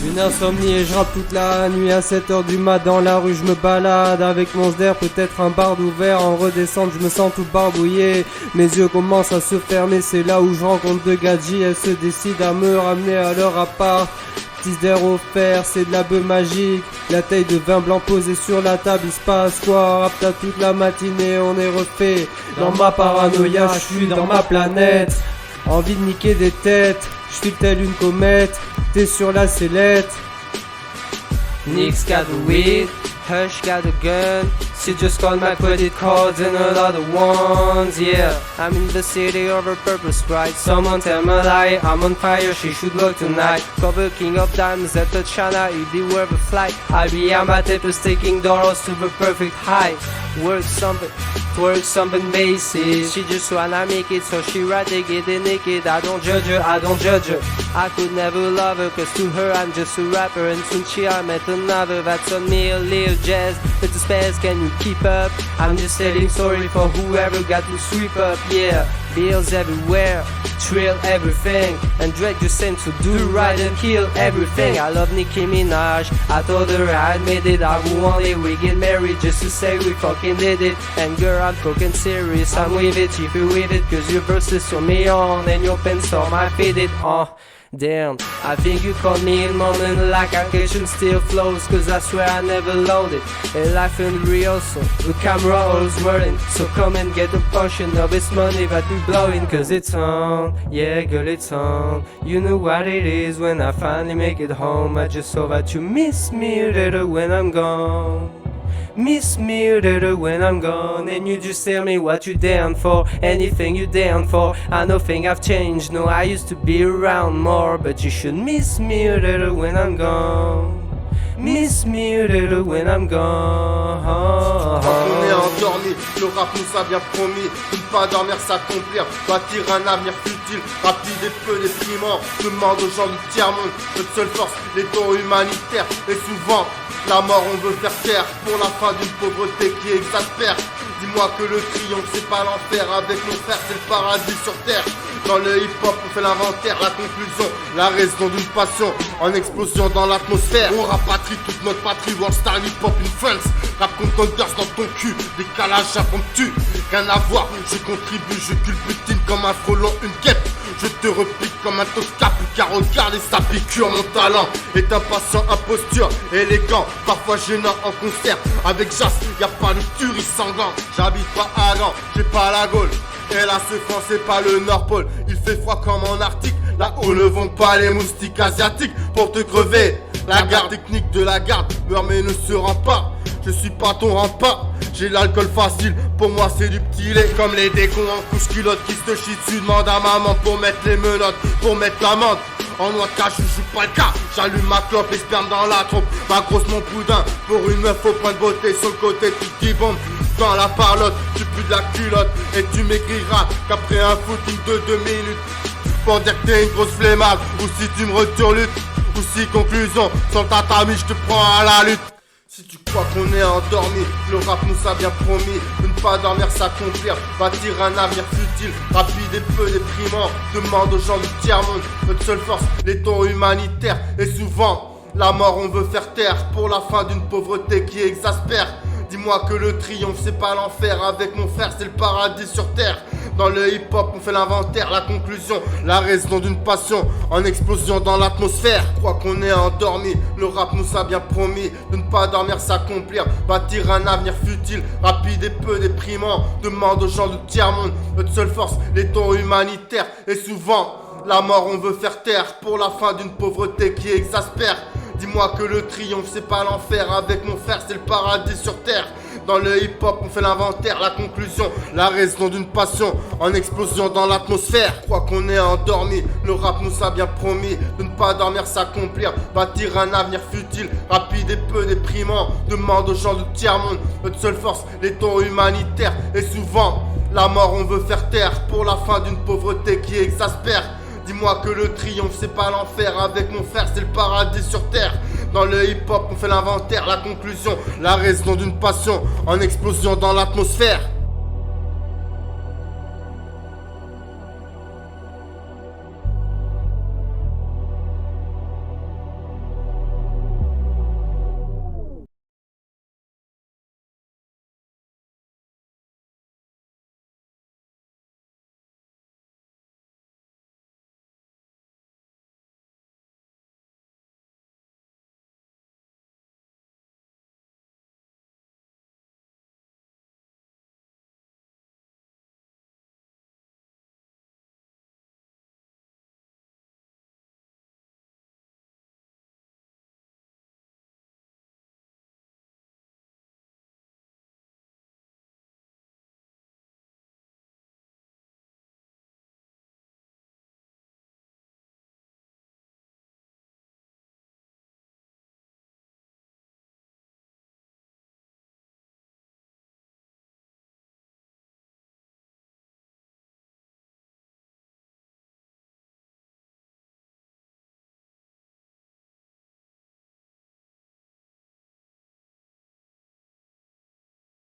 Une insomnie et je rappe toute la nuit à 7h du mat. Dans la rue je me balade avec mon sder, peut-être un bar ouvert. En redescente je me sens tout barbouillé. Mes yeux commencent à se fermer, c'est là où je rencontre deux gadgets. Elles se décident à me ramener à leur appart. Petit sder offert, c'est de la beuh magique. La taille de vin blanc posée sur la table, il se passe quoi? Rap toute la matinée, on est refait. Dans ma paranoïa, je suis dans ma planète. Envie de niquer des têtes, je file telle une comète. T'es sur la sellette. Nick's got the weed, Hush got a gun. She just called my credit cards and a lot of ones. Yeah, I'm in the city over purpose, right? Someone tell me a lie, I'm on fire, she should go tonight. Cover king of diamonds at the China, it'd be worth a flight. I'll be on my tapers taking dollars to the perfect height. Work something basis. She just wanna make it, so she rather get it naked. I don't judge her, I don't judge her. I could never love her, cause to her I'm just a rapper. And soon I met another that's on me a little jazz. But the space, can you keep up? I'm just telling sorry for whoever got to sweep up. Yeah, bills everywhere, trill everything, and drag the same to do right and kill everything. I love Nicki Minaj, I told her I admit it. I will one day we get married just to say we fucking did it. And girl, I'm fucking serious, I'm with it if you with it. Cause your verses on me on, and your pens on my faded on. Damn, I think you caught me in moment like occasion still flows. Cause I swear I never loaded a life in real, so the camera always whirling. So come and get a portion of this money that we blowing. Cause it's on, yeah girl it's on. You know what it is when I finally make it home. I just hope that you miss me a little when I'm gone. Miss me a little when I'm gone. And you just tell me what you down for, anything you down for. I know things have changed, no I used to be around more. But you should miss me a little when I'm gone. Miss me a little when I'm gone. Quand on est endormi, le rap nous a bien promis de ne pas dormir, s'accomplir, bâtir un avenir futile, rapide et peu déprimant. Demande aux gens du tiers-monde, notre seule force, les dons humanitaires. Et souvent, la mort on veut faire taire pour la fin d'une pauvreté qui exaspère. Dis-moi que le triomphe c'est pas l'enfer, avec mon frère c'est le paradis sur terre. Dans le hip-hop on fait l'inventaire, la conclusion, la raison d'une passion en explosion dans l'atmosphère. On rapatrie toute notre patrie, world star hip-hop in France. Rap contenders dans ton cul, décalage impromptu. Rien à voir, je contribue, je culbutine comme un frelon, une quête. Je te repique comme un tosca, car regarde et sa piqûre. Mon talent est impatient, imposture, élégant, parfois gênant en concert. Avec Jas, y'a pas de tuerie sanglante. J'habite pas à Gand, j'ai pas la Gaule. Et là ce France c'est pas le Nord Pôle. Il fait froid comme en Arctique, là-haut ne vont pas les moustiques asiatiques. Pour te crever, la garde technique de la garde meurt mais ne se rend pas. Je suis pas ton rempart, j'ai l'alcool facile, pour moi c'est du petit lait. Comme les décons en couche culotte qui se chient dessus. Demande à maman pour mettre les menottes, pour mettre l'amende. En noix de cajou, je joue pas le cas. J'allume ma clope et sperme dans la trompe. Ma grosse mon poudin, pour une meuf au point de beauté. Sur le côté tu te bombe dans la parlotte. Tu pues de la culotte et tu m'écriras qu'après un footing de 2 minutes, pour dire que t'es une grosse flemmarde, ou si tu me returlutes, ou si conclusion, sur le tatami je te prends à la lutte. Si tu crois qu'on est endormi, le rap nous a bien promis de ne pas dormir, s'accomplir, bâtir un avenir futile, rapide et peu déprimant. Demande aux gens du tiers-monde, notre seule force, les dons humanitaires. Et souvent, la mort on veut faire taire pour la fin d'une pauvreté qui exaspère. Dis-moi que le triomphe c'est pas l'enfer, avec mon frère c'est le paradis sur terre. Dans le hip-hop on fait l'inventaire, la conclusion, la raison d'une passion en explosion dans l'atmosphère. Crois qu'on est endormi, le rap nous a bien promis de ne pas dormir, s'accomplir, bâtir un avenir futile, rapide et peu déprimant. Demande aux gens du tiers-monde, notre seule force, les dons humanitaires. Et souvent, la mort on veut faire taire pour la fin d'une pauvreté qui exaspère. Dis-moi que le triomphe c'est pas l'enfer, avec mon frère c'est le paradis sur terre. Dans le hip-hop on fait l'inventaire, la conclusion, la raison d'une passion en explosion dans l'atmosphère. Crois qu'on est endormi, le rap nous a bien promis de ne pas dormir, s'accomplir, bâtir un avenir futile, rapide et peu déprimant. Demande aux gens du tiers-monde, notre seule force, les dons humanitaires. Et souvent, la mort on veut faire taire pour la fin d'une pauvreté qui exaspère. Dis-moi que le triomphe c'est pas l'enfer, avec mon frère c'est le paradis sur terre. Dans le hip-hop on fait l'inventaire, la conclusion, la raison d'une passion en explosion dans l'atmosphère.